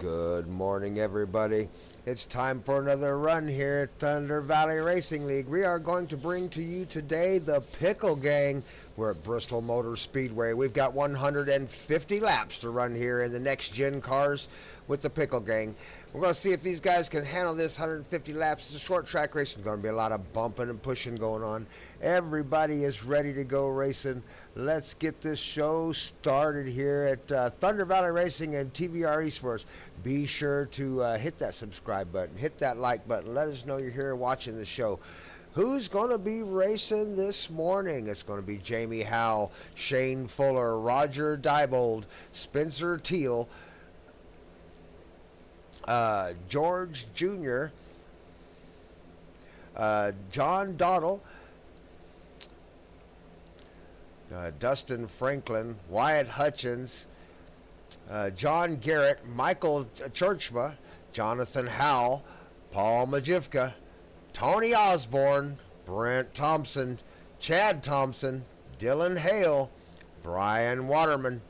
Good morning, everybody. It's time for another run here at Thunder Valley Racing League. We are going to bring to you today the Pickle Gang. We're at Bristol Motor Speedway. We've got 150 laps to run here in the next-gen cars with the Pickle Gang. We're going to see if these guys can handle this 150 laps. It's a short track race. There's going to be a lot of bumping and pushing going on. Everybody is ready to go racing. Let's get this show started here at Thunder Valley Racing and TVR-Esports. Be sure to hit that subscribe button, hit that like button. Let us know you're here watching the show. Who's going to be racing this morning? It's going to be Jamie Howell, Shane Fuller, Roger Diebold, Spencer Teal, George Jr., John Dottle, Dustin Franklin, Wyatt Hutchins, John Garrett, Michael Churchma, Jonathan Howell, Paul Majivka, Tony Osborne, Brent Thompson, Chad Thompson, Dylan Hale, Brian Wertman,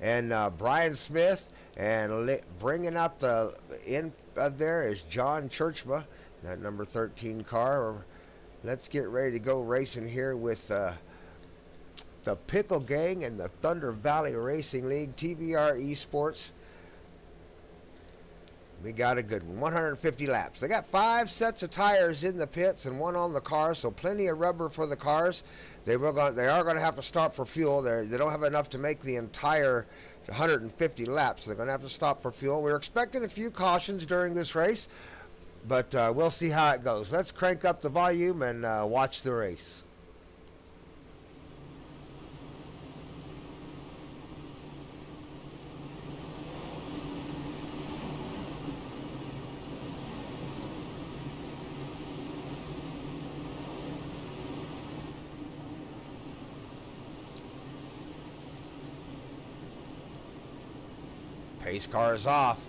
and Brian Smith. And bringing up the end of there is John Churchma, that number 13 car. Let's get ready to go racing here with the Pickle Gang and the Thunder Valley Racing League, TVR-Esports. We got a good one, 150 laps. They got 5 sets of tires in the pits and 1 on the car, so plenty of rubber for the cars. They are going to have to stop for fuel. They don't have enough to make the entire 150 laps. So they're going to have to stop for fuel. We're expecting a few cautions during this race, but we'll see how it goes. Let's crank up the volume and watch the race. Pace car is off.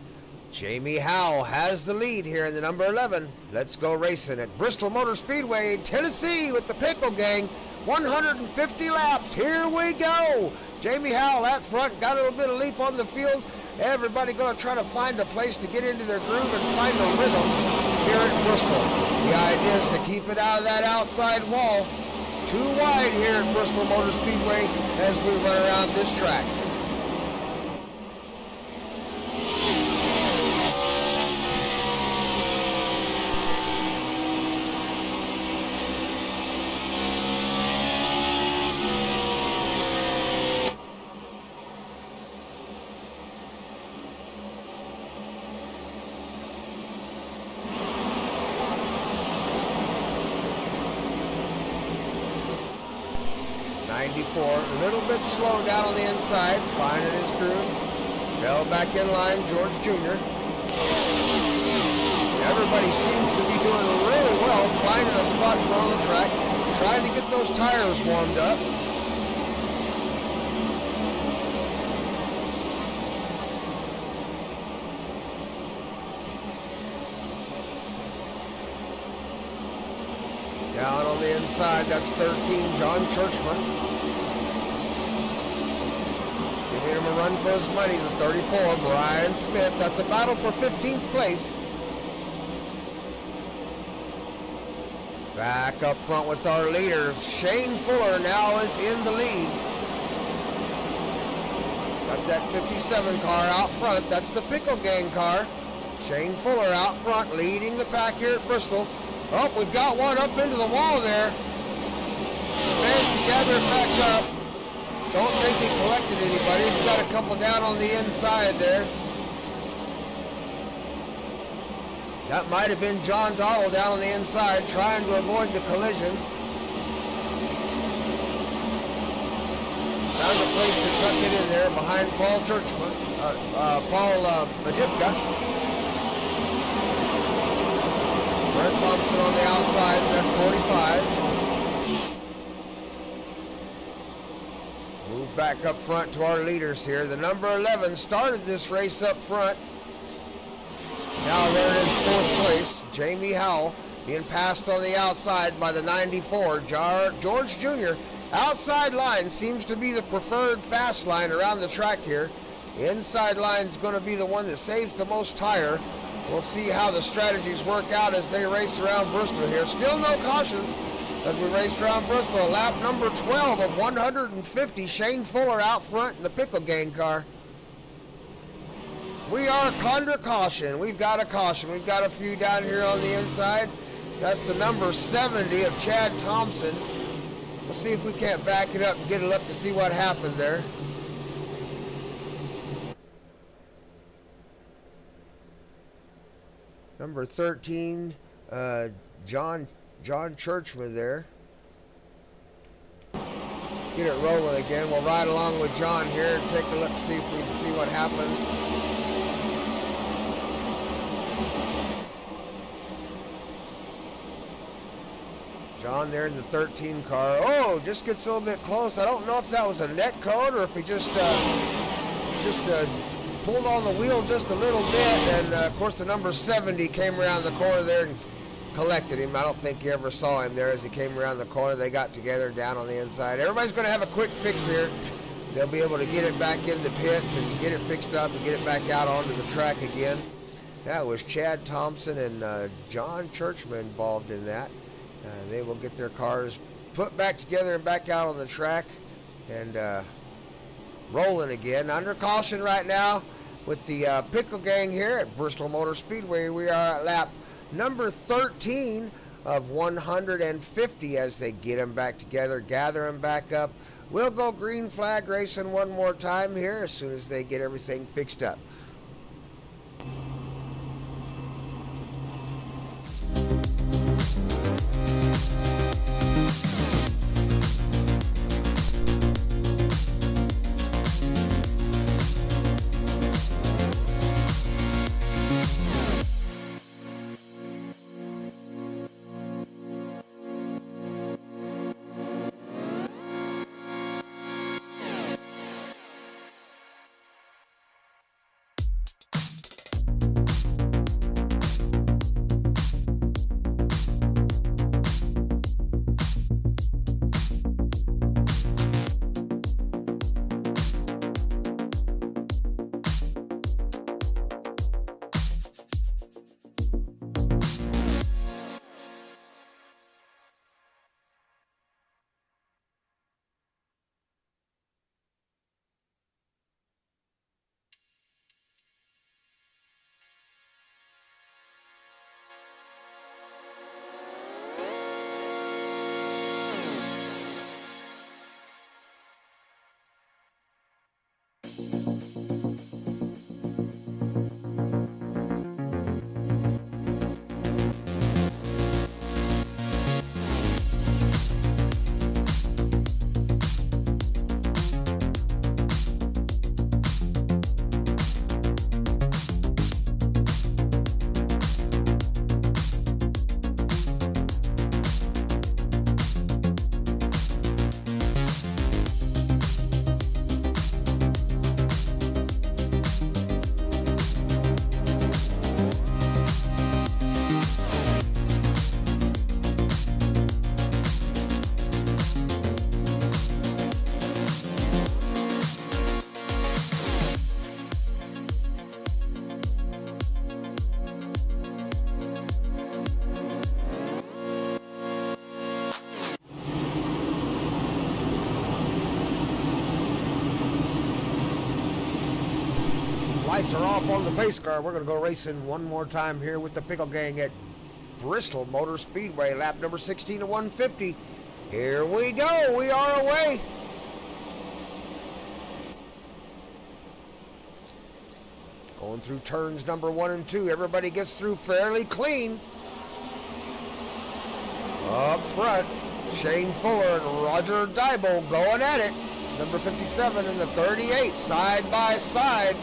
Jamie Howell has the lead here in the number 11. Let's go racing at Bristol Motor Speedway, Tennessee with the Pickle Gang. 150 laps. Here we go. Jamie Howell at front, got a little bit of leap on the field. Everybody going to try to find a place to get into their groove and find a rhythm here at Bristol. The idea is to keep it out of that outside wall. Too wide here at Bristol Motor Speedway as we run around this track. A little bit slow down on the inside, finding his groove. Fell back in line, George Jr. Everybody seems to be doing really well, finding a spot on the track, trying to get those tires warmed up. Down on the inside, that's 13, John Churchman. Giving him a run for his money, the 34, Brian Smith. That's a battle for 15th place. Back up front with our leader, Shane Fuller now is in the lead. Got that 57 car out front. That's the Pickle Gang car. Shane Fuller out front, leading the pack here at Bristol. Oh, we've got one up into the wall there. Managed to gather it back up. Don't think he collected anybody. We've got a couple down on the inside there. That might have been John Dottle down on the inside trying to avoid the collision. Found a place to tuck it in there behind Paul Majivka. Brent Thompson on the outside, that 45. Move back up front to our leaders here. The number 11 started this race up front. Now they're in 4th place. Jamie Howell being passed on the outside by the 94, George Jr. Outside line seems to be the preferred fast line around the track here. Inside line is going to be the one that saves the most tire. We'll see how the strategies work out as they race around Bristol here. Still no cautions as we race around Bristol. Lap number 12 of 150. Shane Fuller out front in the Pickle Gang car. We are under caution. We've got a caution. We've got a few down here on the inside. That's the number 70 of Chad Thompson. We'll see if we can't back it up and get it up to see what happened there. Number 13, John Churchman there. Get it rolling again. We'll ride along with John here and take a look, see if we can see what happened. John there in the 13 car. Oh, just gets a little bit close. I don't know if that was a net code or if he just pulled on the wheel just a little bit, and of course the number 70 came around the corner there and collected him. I don't think you ever saw him there as he came around the corner. They got together down on the inside. Everybody's going to have a quick fix here. They'll be able to get it back in the pits and get it fixed up and get it back out onto the track again. That was Chad Thompson and John Churchman involved in that. They will get their cars put back together and back out on the track and rolling again. Under caution right now with the Pickle Gang here at Bristol Motor Speedway. We are at lap number 13 of 150 as they get them back together, gather them back up. We'll go green flag racing one more time here as soon as they get everything fixed up. Lights are off on the pace car. We're going to go racing one more time here with the Pickle Gang at Bristol Motor Speedway. Lap number 16 to 150. Here we go. We are away. Going through turns number 1 and 2. Everybody gets through fairly clean. Up front, Shane Fuller and Roger Dybel going at it. Number 57 and the 38 side by side.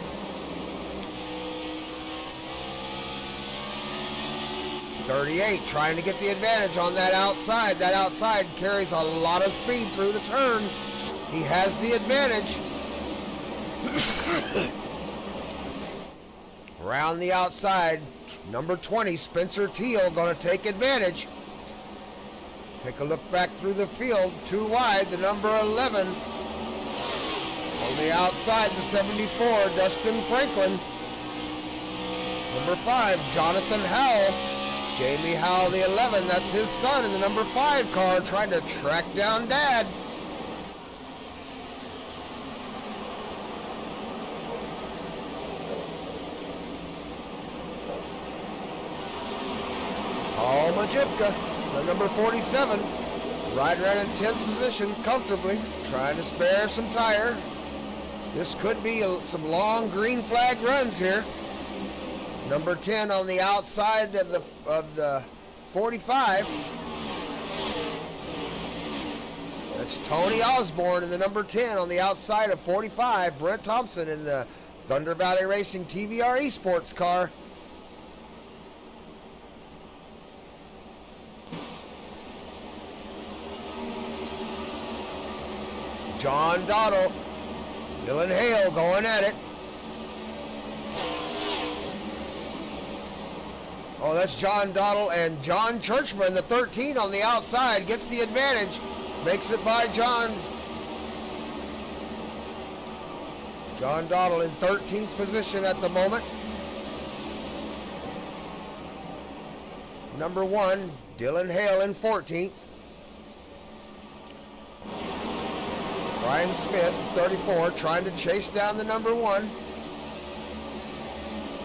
38 trying to get the advantage on that outside. That outside carries a lot of speed through the turn. He has the advantage. Around the outside, number 20, Spencer Teal, going to take advantage. Take a look back through the field. Too wide, the number 11. On the outside, the 74, Dustin Franklin. Number 5, Jonathan Howell. Jamie Howell, the 11, that's his son in the number 5 car, trying to track down Dad. Paul Majivka, the number 47, right around in 10th position comfortably, trying to spare some tire. This could be some long green flag runs here. Number 10 on the outside of the 45. That's Tony Osborne in the number 10 on the outside of 45. Brent Thompson in the Thunder Valley Racing TVR-Esports car. John Dottle, Dylan Hale going at it. Oh, that's John Dottle and John Churchman, the 13 on the outside, gets the advantage. Makes it by John. John Dottle in 13th position at the moment. Number 1, Dylan Hale in 14th. Brian Smith, 34, trying to chase down the number 1.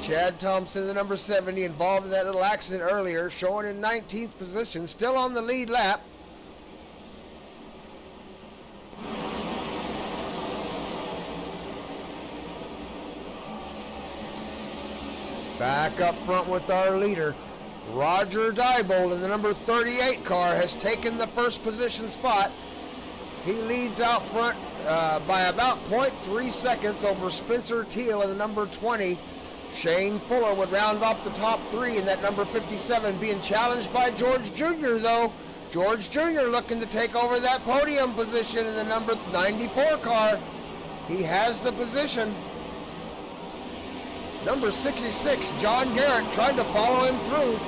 Chad Thompson, the number 70, involved in that little accident earlier, showing in 19th position, still on the lead lap. Back up front with our leader, Roger Diebold in the number 38 car has taken the first position spot. He leads out front by about 0.3 seconds over Spencer Teal in the number 20. Shane Fuller would round off the top 3 in that number 57, being challenged by George Jr. though. George Jr. looking to take over that podium position in the number 94 car. He has the position. Number 66, John Garrett, trying to follow him through.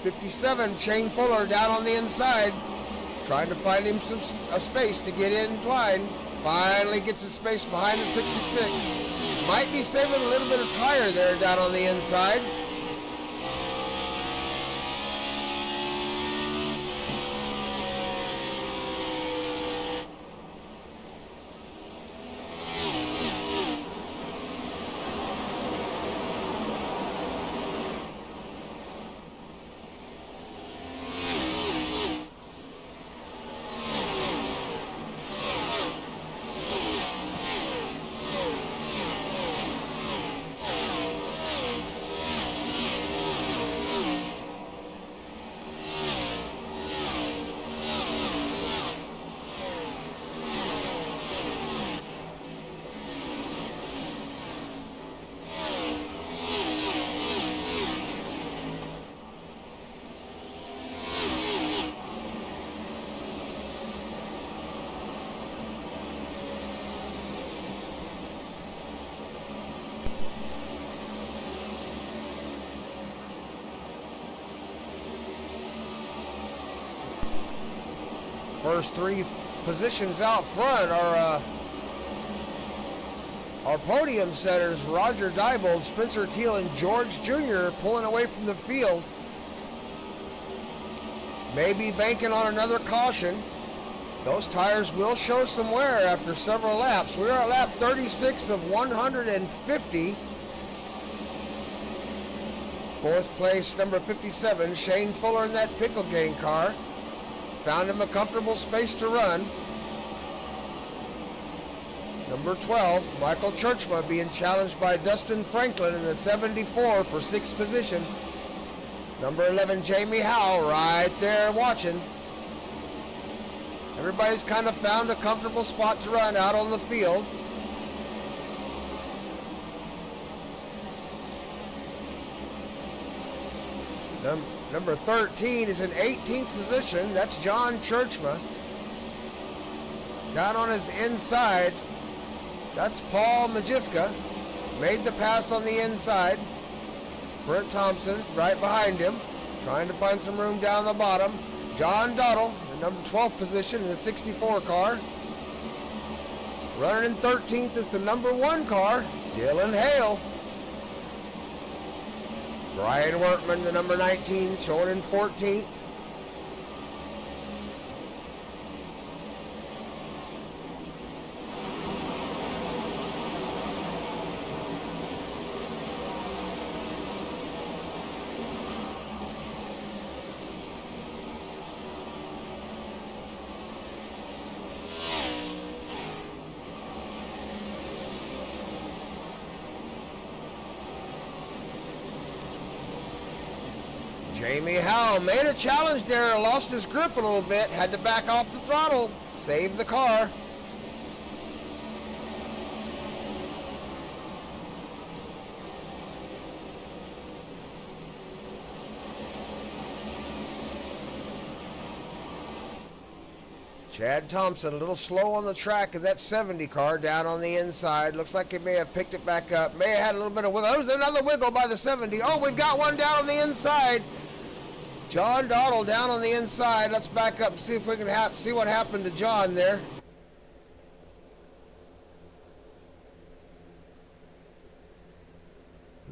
57, Shane Fuller down on the inside, trying to find him a space to get in line. Finally gets a space behind the 66. Might be saving a little bit of tire there down on the inside. First 3 positions out front are our podium setters, Roger Diebold, Spencer Teal, and George Jr. pulling away from the field. Maybe banking on another caution. Those tires will show some wear after several laps. We are at lap 36 of 150. 4th place, number 57, Shane Fuller in that Pickle Gang car. Found him a comfortable space to run. Number 12, Michael Churchma being challenged by Dustin Franklin in the 74 for 6th position. Number 11, Jamie Howell right there watching. Everybody's kind of found a comfortable spot to run out on the field. Number 13 is in 18th position. That's John Churchma. Down on his inside, that's Paul Majivka. Made the pass on the inside. Brent Thompson's right behind him, trying to find some room down the bottom. John Dottle, the number 12th position in the 64 car. Running in 13th is the number 1 car, Dylan Hale. Brian Workman, the number 19, showing in 14th. Jamie Howell made a challenge there, lost his grip a little bit, had to back off the throttle, saved the car. Chad Thompson a little slow on the track of that 70 car down on the inside. Looks like he may have picked it back up. May have had a little bit of wiggle. There's another wiggle by the 70. Oh, we've got one down on the inside. John Dottle down on the inside. Let's back up and see if we can see what happened to John there.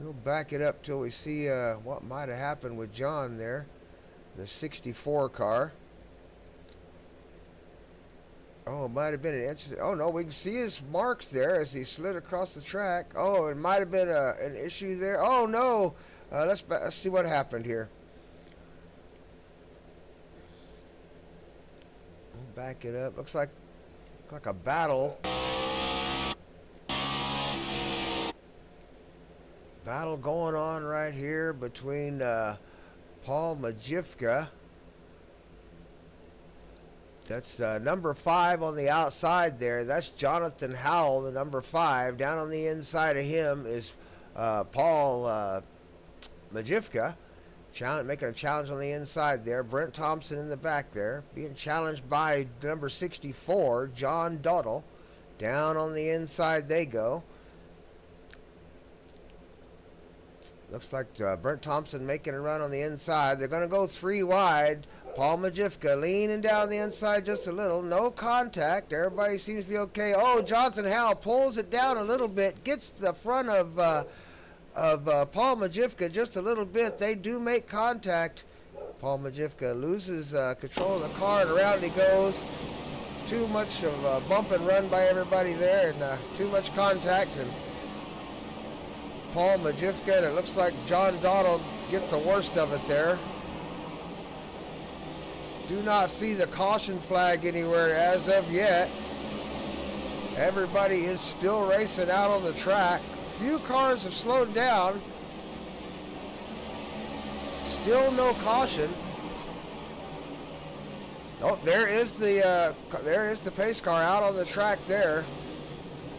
We'll back it up till we see what might have happened with John there. The 64 car. Oh, it might have been an incident. Oh, no, we can see his marks there as he slid across the track. Oh, it might have been an issue there. Oh, no. Let's see what happened here. We'll back it up. Looks like a battle. Battle going on right here between Paul Majivka. That's number 5 on the outside there. That's Jonathan Howell, the number 5. Down on the inside of him is Paul Majivka, making a challenge on the inside there. Brent Thompson in the back there, being challenged by number 64, John Dottle. Down on the inside they go. Looks like Brent Thompson making a run on the inside. They're going to go 3 wide. Paul Majivka leaning down the inside just a little. No contact. Everybody seems to be okay. Oh, Jonathan Howell pulls it down a little bit. Gets the front of Paul Majivka just a little bit. They do make contact. Paul Majivka loses control of the car, and around he goes. Too much of a bump and run by everybody there, and too much contact. And Paul Majivka, and it looks like John Dottle get the worst of it there. Do not see the caution flag anywhere as of yet. Everybody is still racing out on the track. Few cars have slowed down. Still no caution. Oh, there is the pace car out on the track there.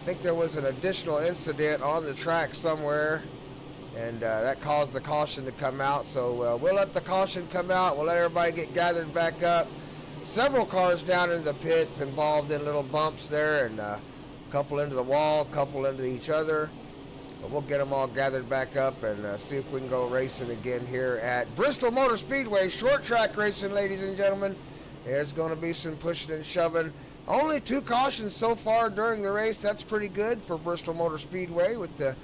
I think there was an additional incident on the track somewhere, and that caused the caution to come out. So we'll let the caution come out. We'll let everybody get gathered back up. Several cars down in the pits involved in little bumps there, and a couple into the wall, a couple into each other. But we'll get them all gathered back up and see if we can go racing again here at Bristol Motor Speedway. Short track racing, ladies and gentlemen. There's going to be some pushing and shoving. Only 2 cautions so far during the race. That's pretty good for Bristol Motor Speedway with the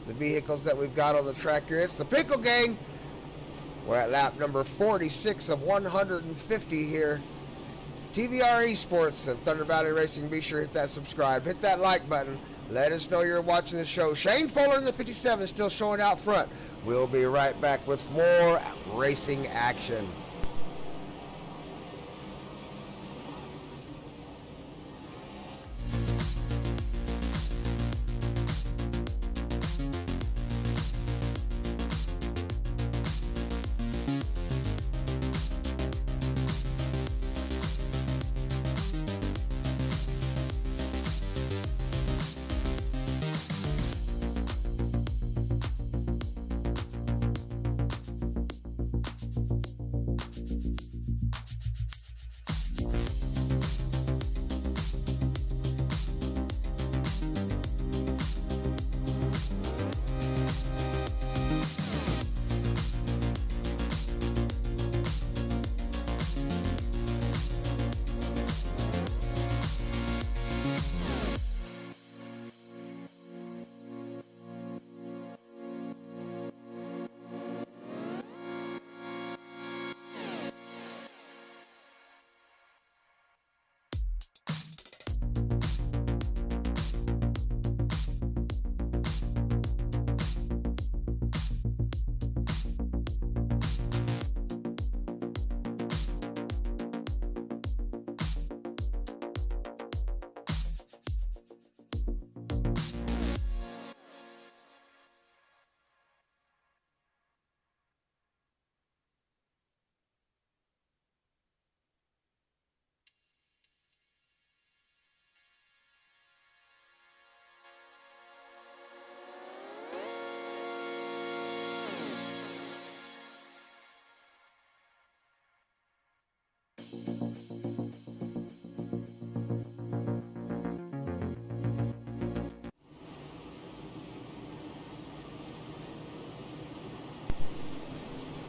vehicles that we've got on the track here. It's the Pickle Gang. We're at lap number 46 of 150 here. TVR-Esports and Thunder Valley Racing. Be sure to hit that subscribe. Hit that like button. Let us know you're watching the show. Shane Fuller in the 57 still showing out front. We'll be right back with more racing action.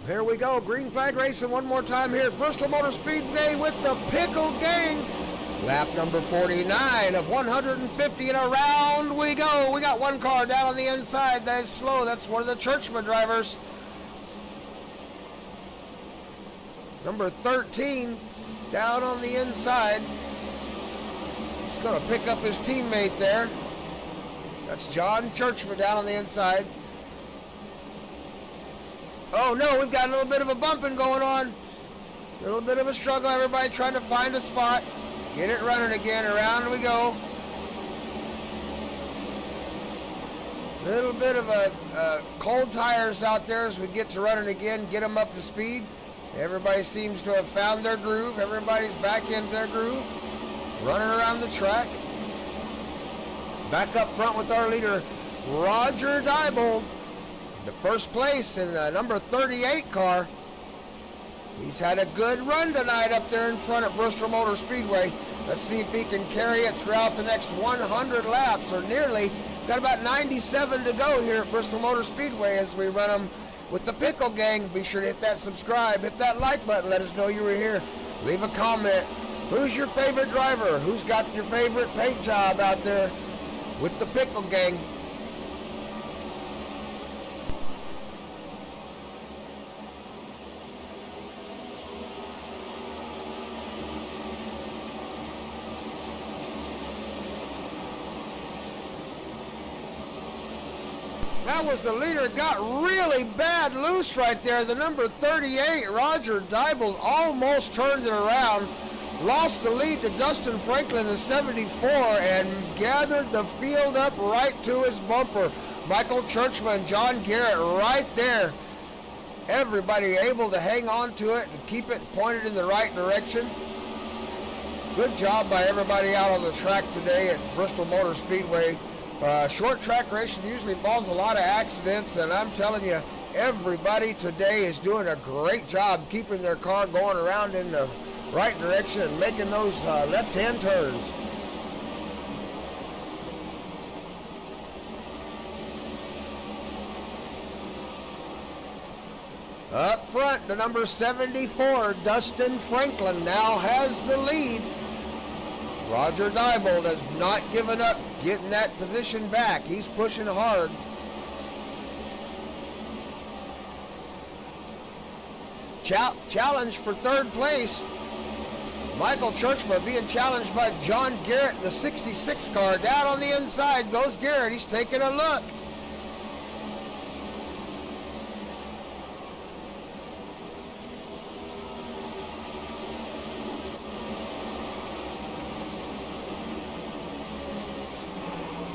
Here we go, green flag racing one more time here at Bristol Motor Speedway with the Pickle Gang. Lap number 49 of 150, and around we go. We got one car down on the inside. That is slow. That's one of the Churchman drivers. Number 13 down on the inside. He's going to pick up his teammate there. That's John Churchman down on the inside. Oh no, we've got a little bit of a bumping going on. A little bit of a struggle. Everybody trying to find a spot. Get it running again. Around we go. Little bit of a cold tires out there as we get to running again. Get them up to speed. Everybody seems to have found their groove. Everybody's back into their groove. Running around the track. Back up front with our leader, Roger Diebold. The first place in the number 38 car. He's had a good run tonight up there in front of Bristol Motor Speedway. Let's see if he can carry it throughout the next 100 laps, or nearly. Got about 97 to go here at Bristol Motor Speedway as we run them with the Pickle Gang. Be sure to hit that subscribe, hit that like button, let us know you were here. Leave a comment. Who's your favorite driver? Who's got your favorite paint job out there with the Pickle Gang? That was the leader, got really bad loose right there. The number 38, Roger Diebold, almost turned it around. Lost the lead to Dustin Franklin in 74 and gathered the field up right to his bumper. Michael Churchman, John Garrett right there. Everybody able to hang on to it and keep it pointed in the right direction. Good job by everybody out on the track today at Bristol Motor Speedway. Short track racing usually involves a lot of accidents, and I'm telling you, everybody today is doing a great job keeping their car going around in the right direction and making those left-hand turns. Up front, the number 74, Dustin Franklin, now has the lead. Roger Diebold has not given up getting that position back. He's pushing hard. Challenge for third place. Michael Churchman being challenged by John Garrett, the 66 car. Down on the inside goes Garrett. He's taking a look.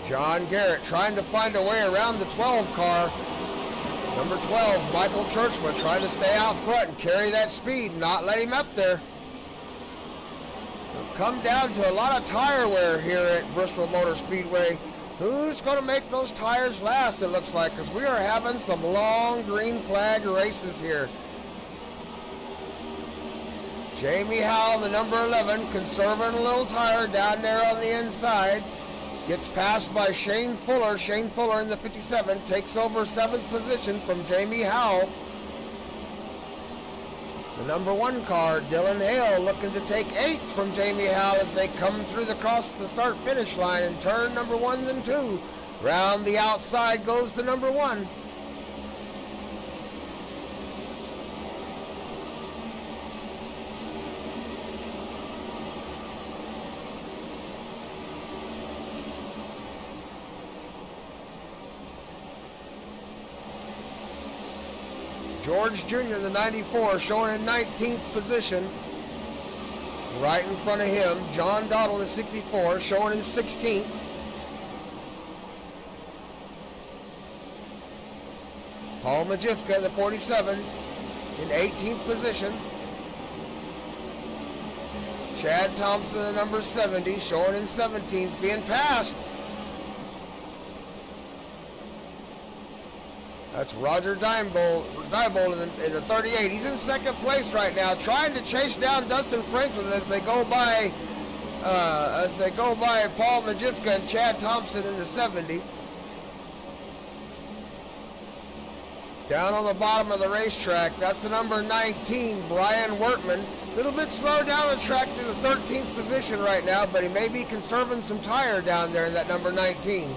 John Garrett trying to find a way around the 12 car. Number 12, Michael Churchman, trying to stay out front and carry that speed, not let him up there. It'll come down to a lot of tire wear here at Bristol Motor Speedway. Who's going to make those tires last, it looks like, because we are having some long green flag races here. Jamie Howell, the number 11, conserving a little tire down there on the inside. Gets passed by Shane Fuller. Shane Fuller in the 57 takes over 7th position from Jamie Howell. The number 1 car, Dylan Hale, looking to take 8th from Jamie Howell as they come through across the start-finish line and turn number 1s and 2. Round the outside goes the number 1. George Jr., the 94, showing in 19th position. Right in front of him, John Dottle, the 64, showing in 16th. Paul Majivka, the 47, in 18th position. Chad Thompson, the number 70, showing in 17th, being passed. That's Roger Diebold in the 38. He's in 2nd place right now, trying to chase down Dustin Franklin as they go by Paul Majivka and Chad Thompson in the 70. Down on the bottom of the racetrack, that's the number 19, Brian Wertman. A little bit slow down the track to the 13th position right now, but he may be conserving some tire down there in that number 19.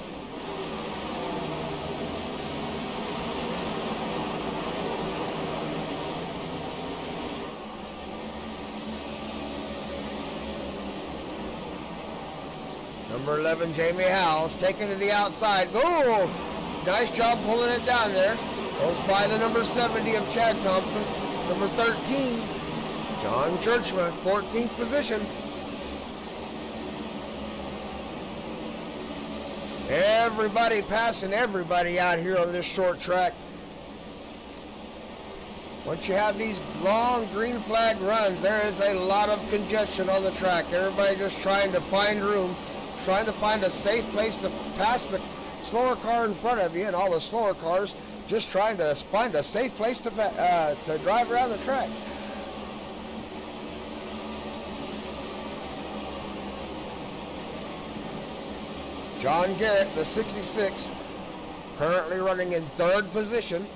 Number 11, Jamie Howells, taken to the outside. Oh, nice job pulling it down there. Goes by the number 70 of Chad Thompson. Number 13, John Churchman, 14th position. Everybody passing everybody out here on this short track. Once you have these long green flag runs, there is a lot of congestion on the track. Everybody just trying to find room, trying to find a safe place to pass the slower car in front of you, and all the slower cars just trying to find a safe place to drive around the track. John Garrett, the 66, currently running in 3rd position.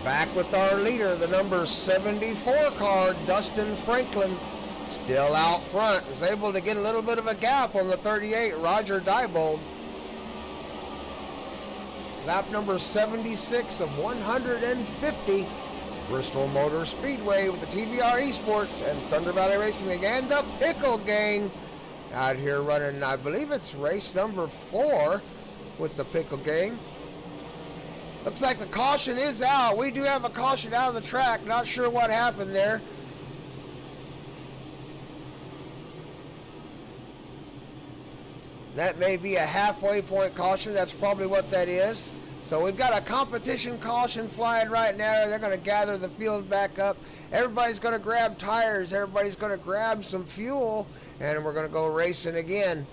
Back with our leader, the number 74 car, Dustin Franklin, still out front. Was able to get a little bit of a gap on the 38, Roger Diebold. Lap number 76 of 150. Bristol Motor Speedway with the TVR-Esports and Thunder Valley Racing and the Pickle Gang out here running, I believe it's race number 4 with the Pickle Gang. Looks like the caution is out. We do have a caution out of the track. Not sure what happened there. That may be a halfway point caution. That's probably what that is. So we've got a competition caution flying right now. They're going to gather the field back up. Everybody's going to grab tires. Everybody's going to grab some fuel. And we're going to go racing again.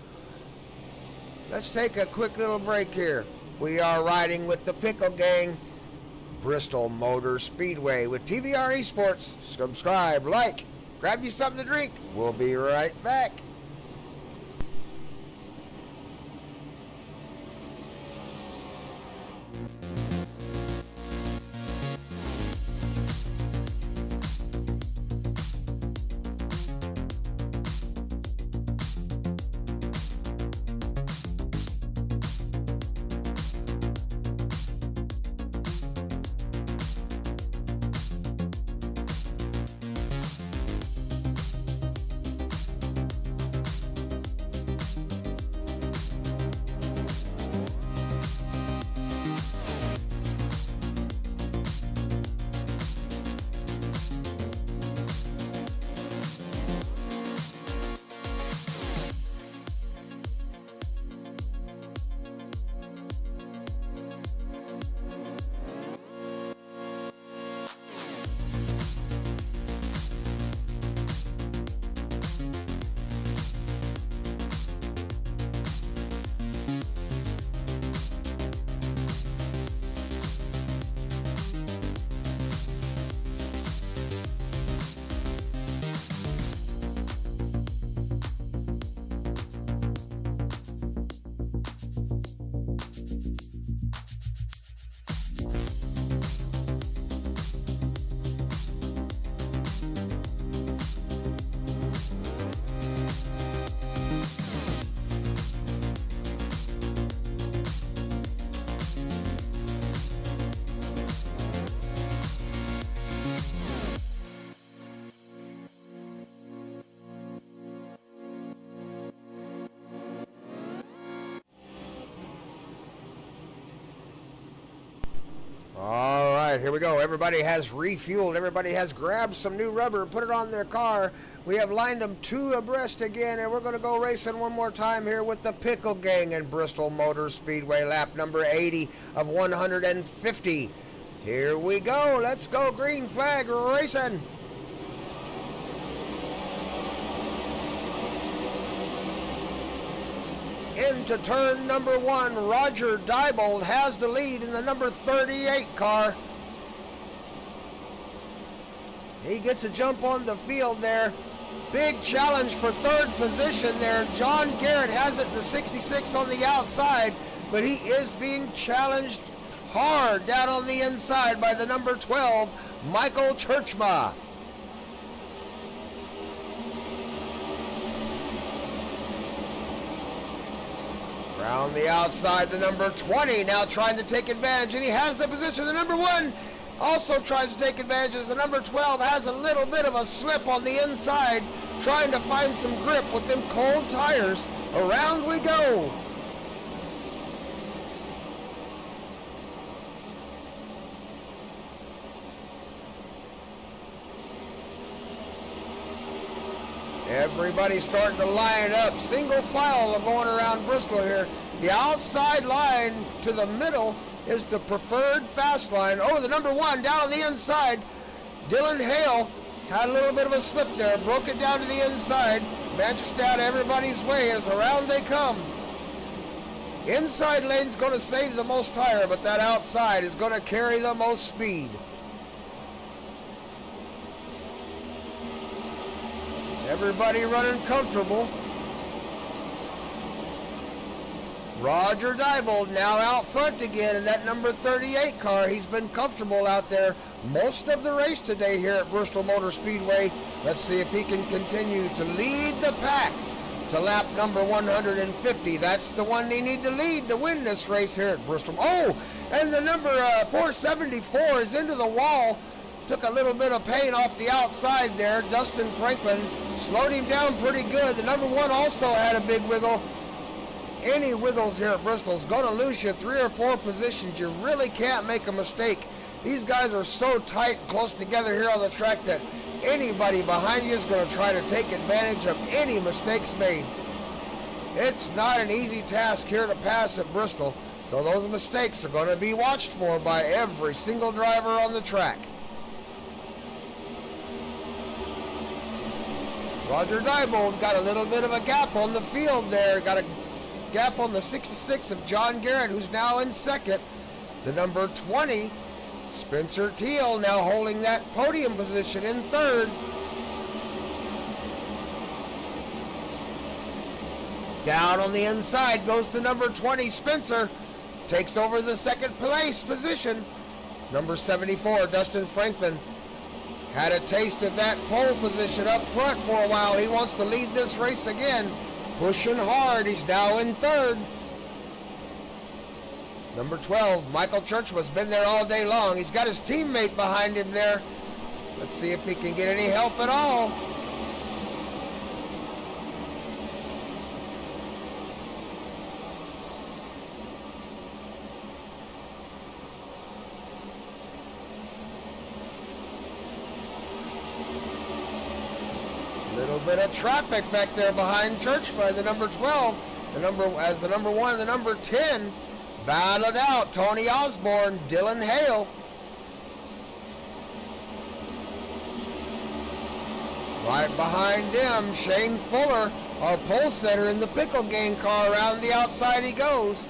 Let's take a quick little break here. We are riding with the Pickle Gang, Bristol Motor Speedway with TVR-Esports. Subscribe, like, grab you something to drink. We'll be right back. All right, here we go. Everybody has refueled. Everybody has grabbed some new rubber, put it on their car. We have lined them 2 abreast again, and we're going to go racing one more time here with the Pickle Gang in Bristol Motor Speedway, lap number 80 of 150. Here we go. Let's go green flag racing. into turn number 1. Roger Diebold has the lead in the number 38 car. He gets a jump on the field there. Big challenge for third position there. John Garrett has it in the 66 on the outside, but he is being challenged hard down on the inside by the number 12, Michael Churchma. Around the outside, the number 20 now trying to take advantage, and he has the position. The number 1 also tries to take advantage as the number 12 has a little bit of a slip on the inside, trying to find some grip with them cold tires. Around we go. Everybody's starting to line up. Single file going around Bristol here. The outside line to the middle is the preferred fast line. Oh, the number 1 down on the inside. Dylan Hale had a little bit of a slip there. Broke it down to the inside. Manchester out of everybody's way as around they come. Inside lane's going to save the most tire, but that outside is going to carry the most speed. Everybody running comfortable. Roger Diebold now out front again in that number 38 car. He's been comfortable out there most of the race today here at Bristol Motor Speedway. Let's see if he can continue to lead the pack to lap number 150. That's the one they need to lead to win this race here at Bristol. Oh, and the number 474 is into the wall. Took a little bit of pain off the outside there. Dustin Franklin slowed him down pretty good. The number 1 also had a big wiggle. Any wiggles here at Bristol is going to lose you 3 or 4 positions. You really can't make a mistake. These guys are so tight, close together here on the track that anybody behind you is going to try to take advantage of any mistakes made. It's not an easy task here to pass at Bristol, so those mistakes are going to be watched for by every single driver on the track. Roger Diebold got a little bit of a gap on the field there. Got a gap on the 66 of John Garrett, who's now in second. The number 20, Spencer Teal, now holding that podium position in third. Down on the inside goes the number 20, Spencer. Takes over the second place position. Number 74, Dustin Franklin, had a taste of that pole position up front for a while. He wants to lead this race again. Pushing hard. He's now in third. Number 12, Michael Churchman's been there all day long. He's got his teammate behind him there. Let's see if he can get any help at all. Little bit of traffic back there behind Churchman, the number 12. The number 1 and the number 10 battled out. Tony Osborne, Dylan Hale. Right behind them, Shane Fuller, our pole setter in the Pickle gang car. Around the outside he goes.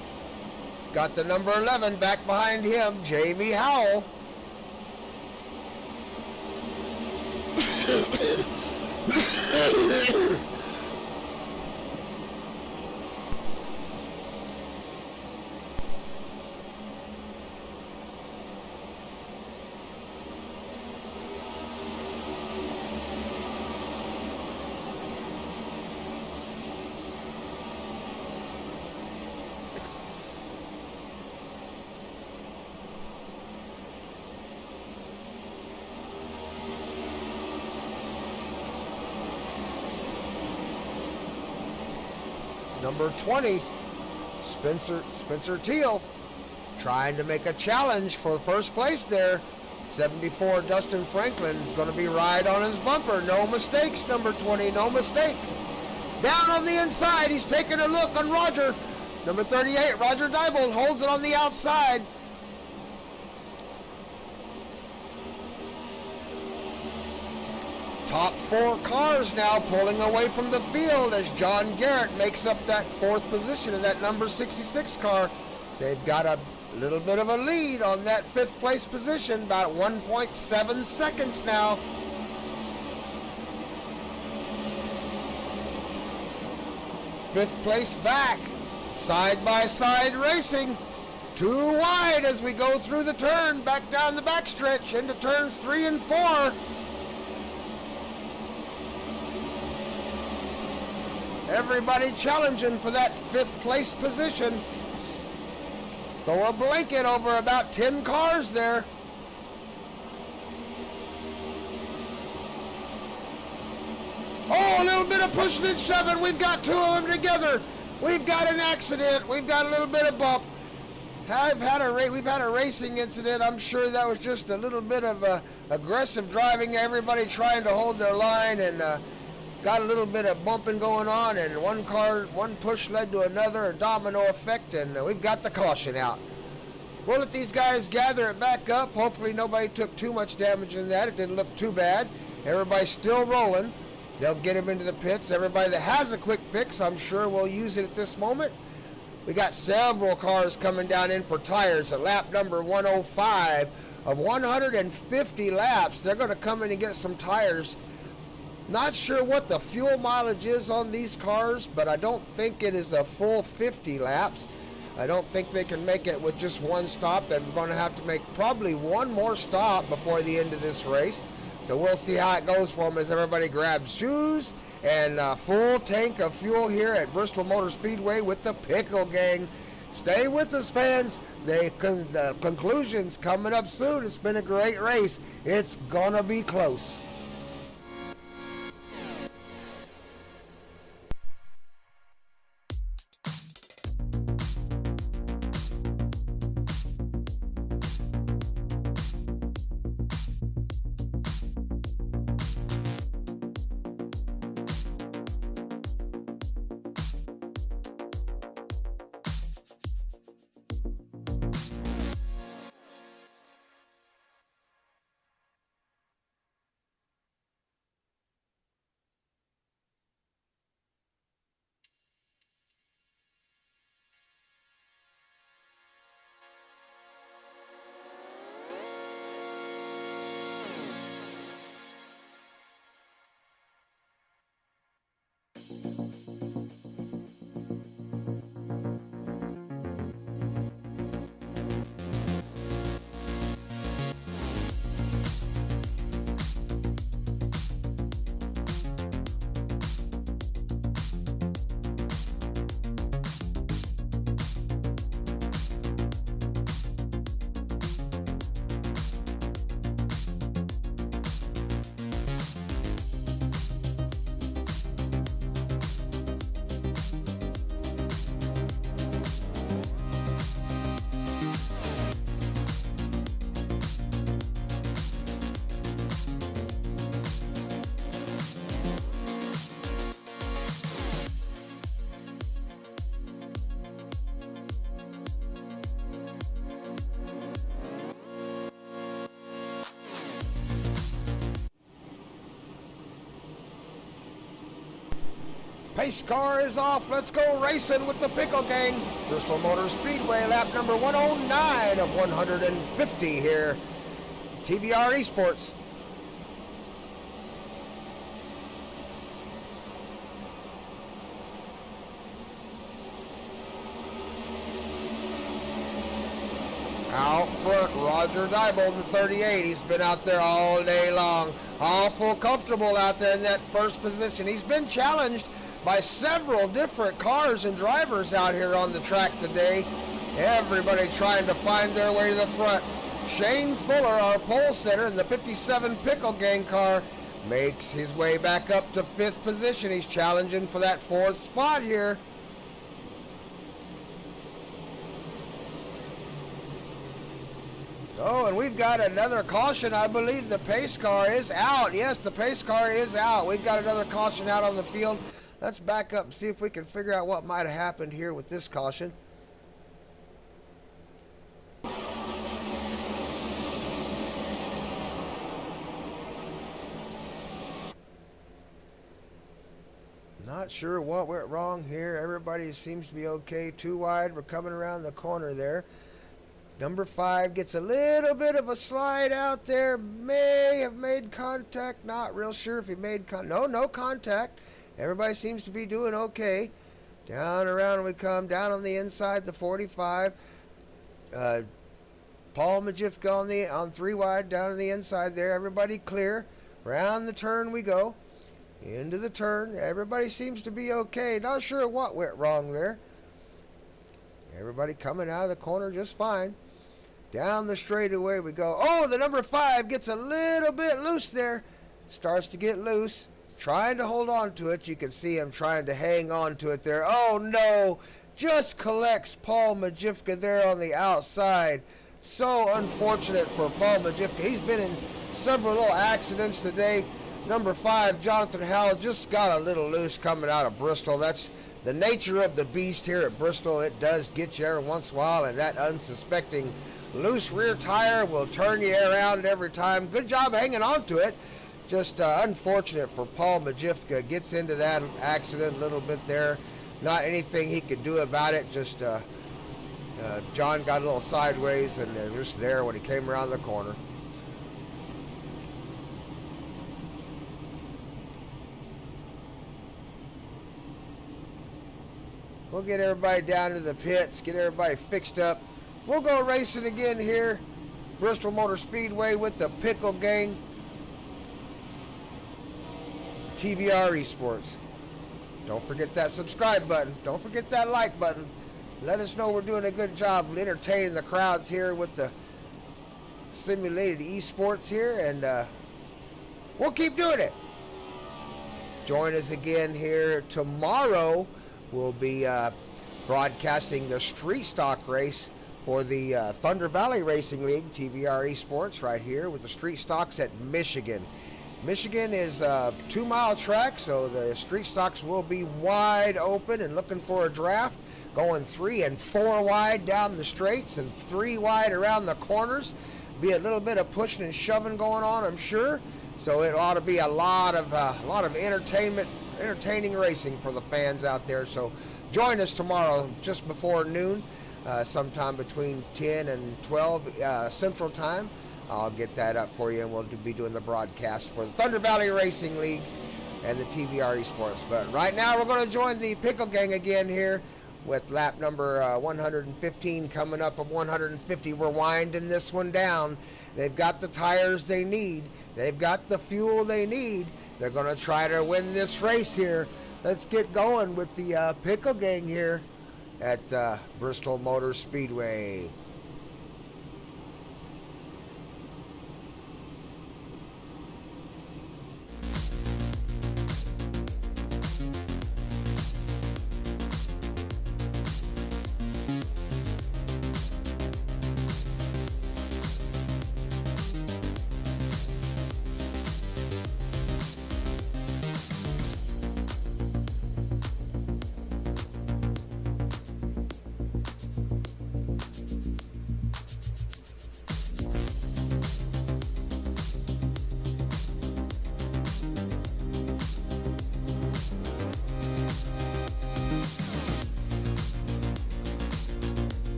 Got the number 11 back behind him, Jamie Howell. Number 20, Spencer Teal, trying to make a challenge for first place there. 74, Dustin Franklin is going to be right on his bumper. No mistakes, number 20, no mistakes. Down on the inside, he's taking a look on Roger. Number 38, Roger Diebold, holds it on the outside. top 4 cars now pulling away from the field as John Garrett makes up that 4th position in that number 66 car. They've got a little bit of a lead on that 5th place position, about 1.7 seconds now. Fifth place back, side-by-side racing. Too wide as we go through the turn, back down the backstretch into turns 3 and 4. Everybody challenging for that 5th place position. Throw a blanket over about 10 cars there. Oh, a little bit of pushing and shoving. We've got 2 of them together. We've got an accident. We've got a little bit of bump. We've had a racing incident. I'm sure that was just a little bit of aggressive driving. Everybody trying to hold their line, and got a little bit of bumping going on, and one push led to another, a domino effect, and we've got the caution out. We'll let these guys gather it back up. Hopefully nobody took too much damage in that. It didn't look too bad. Everybody's still rolling. They'll get him into the pits. Everybody that has a quick fix, I'm sure, will use it at this moment. We got several cars coming down in for tires at lap number 105 of 150 laps. They're going to come in and get some tires. Not sure what the fuel mileage is on these cars, but I don't think it is a full 50 laps. I don't think they can make it with just one stop. They're going to have to make probably one more stop before the end of this race. So we'll see how it goes for them as everybody grabs shoes and a full tank of fuel here at Bristol Motor Speedway with the Pickle Gang. Stay with us, fans. The conclusion's coming up soon. It's been a great race. It's going to be close. Pace car is off. Let's go racing with the Pickle Gang. Bristol Motor Speedway, lap number 109 of 150 here. TVR-Esports. Out front, Roger Diebold in 38. He's been out there all day long. Awful comfortable out there in that first position. He's been challenged by several different cars and drivers out here on the track today. Everybody trying to find their way to the front. Shane Fuller, our pole setter in the 57 Pickle Gang car, makes his way back up to 5th position. He's challenging for that 4th spot here. Oh, and we've got another caution. I believe the pace car is out. Yes, the pace car is out. We've got another caution out on the field. Let's back up and see if we can figure out what might have happened here with this caution. Not sure what went wrong here. Everybody seems to be okay. Too wide. We're coming around the corner there. Number 5 gets a little bit of a slide out there. May have made contact. Not real sure if he made no contact. Everybody seems to be doing okay. Down around we come. Down on the inside, the 45. Paul Majifka on 3 wide. Down on the inside there. Everybody clear. Round the turn we go. Into the turn. Everybody seems to be okay. Not sure what went wrong there. Everybody coming out of the corner just fine. Down the straightaway we go. Oh, the number 5 gets a little bit loose there. Starts to get loose. Trying to hold on to it. You can see him trying to hang on to it there. Oh, no. Just collects Paul Majifka there on the outside. So unfortunate for Paul Majifka. He's been in several little accidents today. Number 5, Jonathan Howell, just got a little loose coming out of Bristol. That's the nature of the beast here at Bristol. It does get you every once in a while, and that unsuspecting loose rear tire will turn you around every time. Good job hanging on to it. Just unfortunate for Paul Majifka. Gets into that accident a little bit there. Not anything he could do about it. Just John got a little sideways and just there when he came around the corner. We'll get everybody down to the pits, get everybody fixed up. We'll go racing again here. Bristol Motor Speedway with the Pickle gang. TVR-Esports. Don't forget that subscribe button. Don't forget that like button. Let us know we're doing a good job entertaining the crowds here with the simulated esports here, and we'll keep doing it. Join us again here tomorrow. We'll be broadcasting the street stock race for the Thunder Valley Racing League, TVR-Esports, right here with the street stocks at Michigan. Michigan is a 2-mile track, so the street stocks will be wide open and looking for a draft, going 3 and 4 wide down the straights and 3 wide around the corners. Be a little bit of pushing and shoving going on, I'm sure. So it ought to be a lot of entertaining racing for the fans out there. So join us tomorrow just before noon, sometime between 10 and 12 Central Time. I'll get that up for you, and we'll be doing the broadcast for the Thunder Valley Racing League and the TVR-Esports. But right now we're going to join the Pickle gang again here with lap number 115 coming up of 150. We're winding this one down. They've got the tires they need. They've got the fuel they need. They're going to try to win this race here. Let's get going with the Pickle gang here at Bristol Motor Speedway.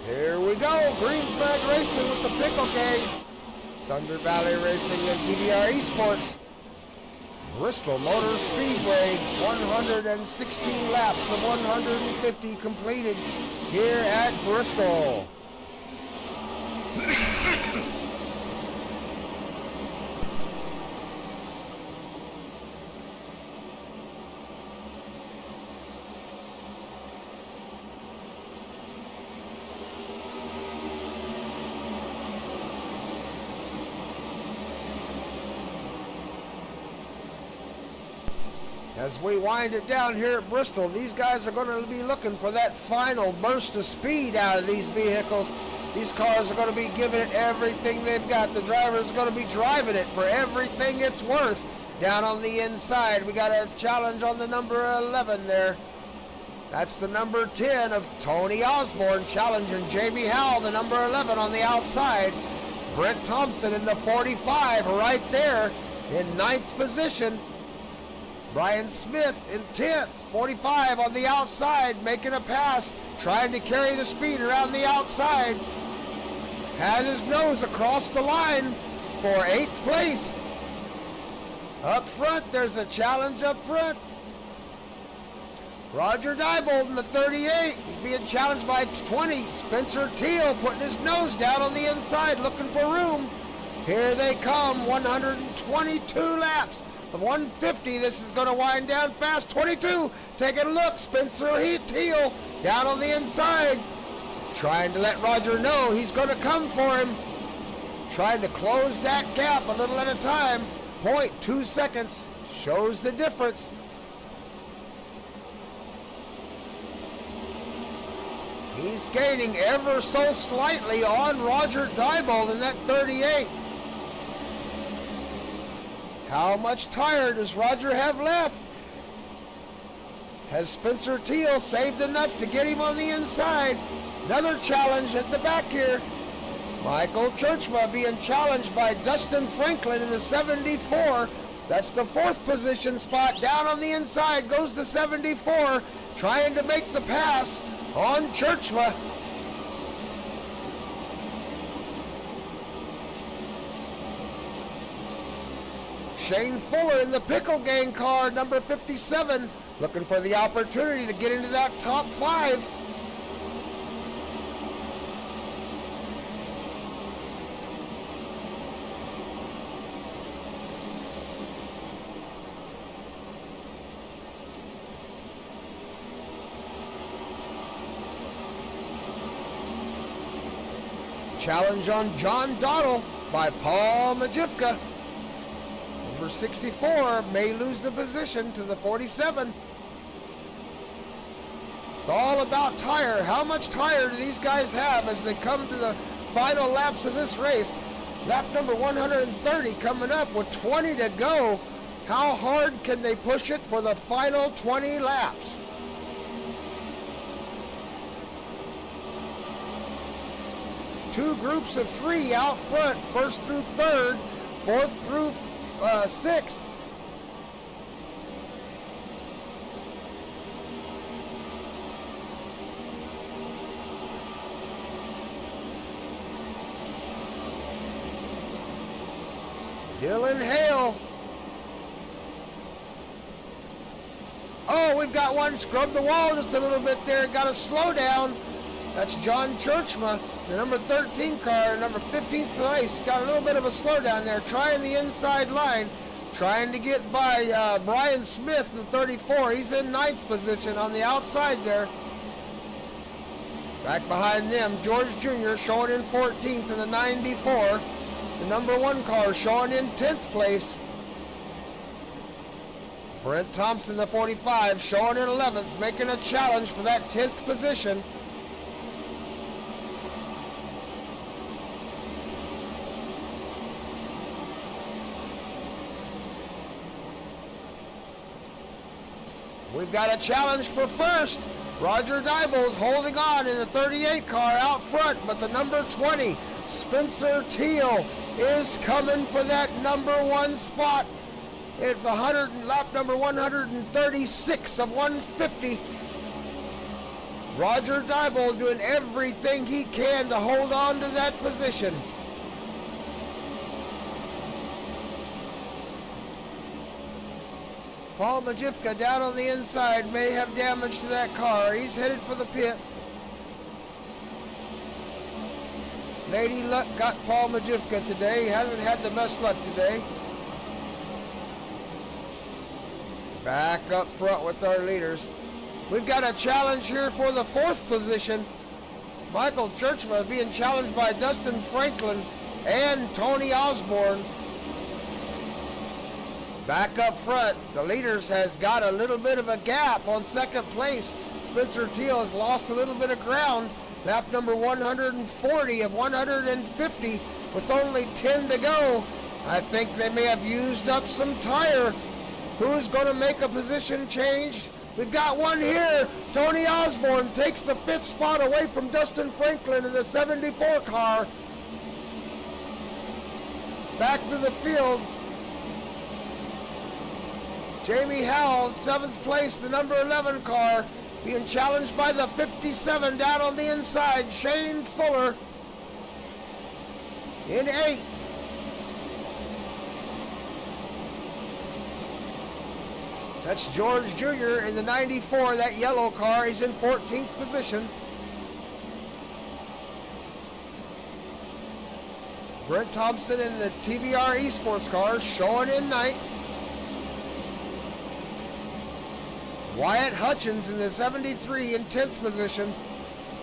Here we go, green flag racing with the Pickle gang. Thunder Valley Racing and TVR-Esports. Bristol Motor Speedway, 116 laps of 150 completed here at Bristol. As we wind it down here at Bristol, these guys are going to be looking for that final burst of speed out of these vehicles. These cars are going to be giving it everything they've got. The drivers are going to be driving it for everything it's worth. Down on the inside, we got a challenge on the number 11 there. That's the number 10 of Tony Osborne challenging Jamie Howell, the number 11 on the outside. Brent Thompson in the 45 right there. in ninth position. Brian Smith in 10th, 45 on the outside, making a pass, trying to carry the speed around the outside. Has his nose across the line for 8th place. Up front, there's a challenge up front. Roger Diebold in the 38. He's being challenged by 20. Spencer Teal putting his nose down on the inside, looking for room. Here they come, 122 laps of 150. This is going to wind down fast. 22, taking a look. Spencer Teal down on the inside, trying to let Roger know he's going to come for him. Trying to close that gap a little at a time. 0.2 seconds shows the difference. He's gaining ever so slightly on Roger Diebold in that 38. How much tire does Roger have left? Has Spencer Teal saved enough to get him on the inside? Another challenge at the back here. Michael Churchma being challenged by Dustin Franklin in the 74. That's the 4th position spot. Down on the inside goes the 74, trying to make the pass on Churchma. Shane Fuller in the Pickle Gang car, number 57, looking for the opportunity to get into that top 5. Challenge on John Dottle by Paul Majivka. Number 64 may lose the position to the 47. It's all about tire. How much tire do these guys have as they come to the final laps of this race? Lap number 130 coming up with 20 to go. How hard can they push it for the final 20 laps? Two groups of 3 out front, 1st through 3rd, 4th through 6th. Dylan Hale. Oh, we've got one scrubbed the wall just a little bit there. Got a slow down. That's John Churchma, the number 13 car, number 15th place. Got a little bit of a slowdown there, trying the inside line, trying to get by Brian Smith in the 34. He's in 9th position on the outside there. Back behind them, George Jr. showing in 14th in the 94. The number 1 car showing in 10th place. Brent Thompson, the 45, showing in 11th, making a challenge for that 10th position. We've got a challenge for first. Roger Diebold's holding on in the 38 car out front, but the number 20, Spencer Teal, is coming for that number 1 spot. It's lap number 136 of 150. Roger Diebold doing everything he can to hold on to that position. Paul Majivka down on the inside may have damage to that car. He's headed for the pits. Lady Luck got Paul Majivka today. He hasn't had the best luck today. Back up front with our leaders. We've got a challenge here for the 4th position. Michael Churchma being challenged by Dustin Franklin and Tony Osborne. Back up front, the leaders has got a little bit of a gap on 2nd place. Spencer Teal has lost a little bit of ground. Lap number 140 of 150 with only 10 to go. I think they may have used up some tire. Who's going to make a position change? We've got one here. Tony Osborne takes the 5th spot away from Dustin Franklin in the 74 car. Back to the field. Jamie Howell, 7th place, the number 11 car, being challenged by the 57 down on the inside. Shane Fuller in 8th. That's George Jr. in the 94, that yellow car. He's in 14th position. Brent Thompson in the TVR-Esports car, showing in 9th. Wyatt Hutchins in the 73 in 10th position,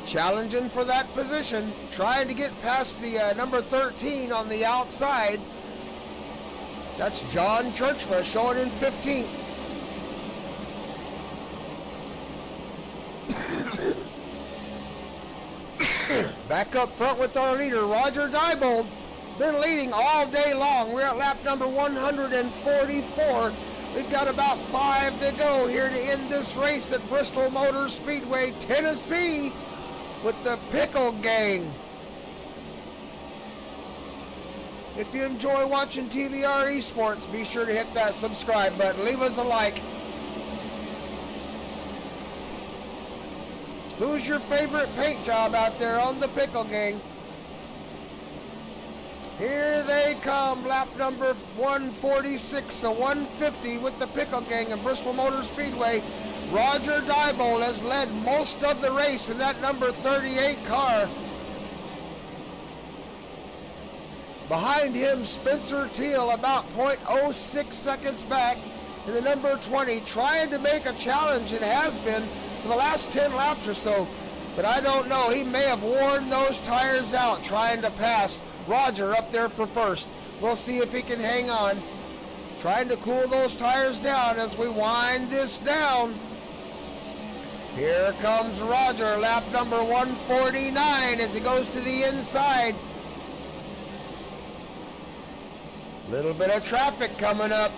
challenging for that position, trying to get past the number 13 on the outside. That's John Churchma showing in 15th. Back up front with our leader, Roger Diebold, been leading all day long. We're at lap number 144. We've got about 5 to go here to end this race at Bristol Motor Speedway, Tennessee, with the Pickle Gang. If you enjoy watching TVR-Esports, be sure to hit that subscribe button. Leave us a like. Who's your favorite paint job out there on the Pickle Gang? Here they come, lap number 146, so 150 with the Pickle Gang in Bristol Motor Speedway. Roger Diebold has led most of the race in that number 38 car. Behind him, Spencer Teal, about 0.06 seconds back in the number 20, trying to make a challenge. It has been for the last 10 laps or so, but I don't know. He may have worn those tires out trying to pass Roger up there for first. We'll see if he can hang on. Trying to cool those tires down as we wind this down. Here comes Roger, lap number 149 as he goes to the inside. Little bit of traffic coming up.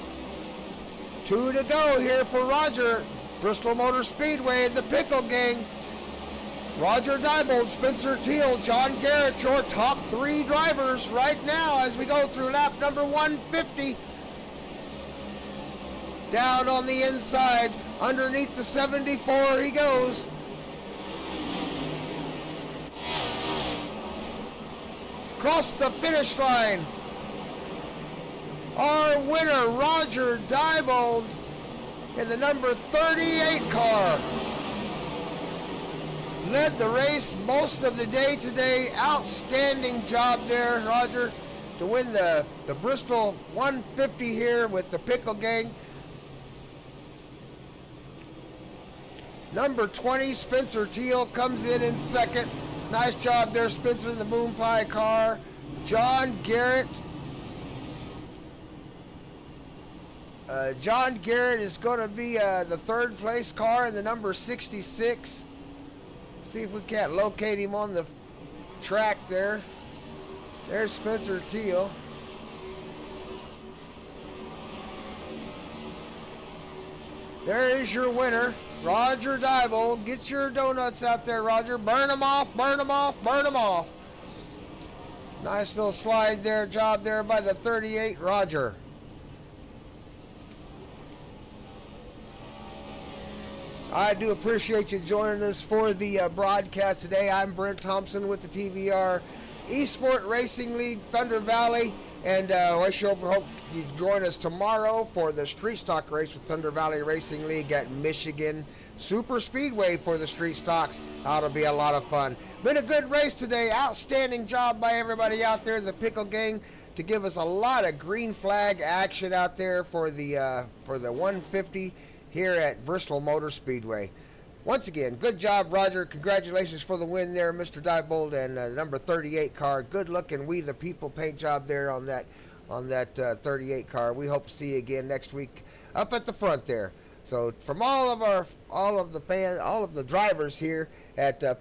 2 to go here for Roger. Bristol Motor Speedway, the Pickle Gang. Roger Diebold, Spencer Teal, John Garrett, your top 3 drivers right now as we go through lap number 150. Down on the inside, underneath the 74 he goes. Across the finish line. Our winner, Roger Diebold, in the number 38 car. Led the race most of the day today. Outstanding job there, Roger, to win the Bristol 150 here with the Pickle Gang. Number 20, Spencer Teal, comes in second. Nice job there, Spencer, in the Moon Pie car. John Garrett. John Garrett is going to be the 3rd place car in the number 66. See if we can't locate him on the track there. There's Spencer Teal. There is your winner, Roger Diebold. Get your donuts out there, Roger. Burn them off, burn them off, burn them off. Nice little slide there, job there by the 38, Roger. I do appreciate you joining us for the broadcast today. I'm Brent Thompson with the TVR Esports Racing League Thunder Valley, and I sure hope you join us tomorrow for the Street Stock race with Thunder Valley Racing League at Michigan Super Speedway for the Street Stocks. That'll be a lot of fun. Been a good race today. Outstanding job by everybody out there in the Pickle Gang to give us a lot of green flag action out there for the 150. Here at Bristol Motor Speedway. Once again, good job, Roger. Congratulations for the win there, Mr. Diebold, and the number 38 car. Good looking We the People paint job there on that 38 car. We hope to see you again next week up at the front there. So from all of the drivers here at Pickle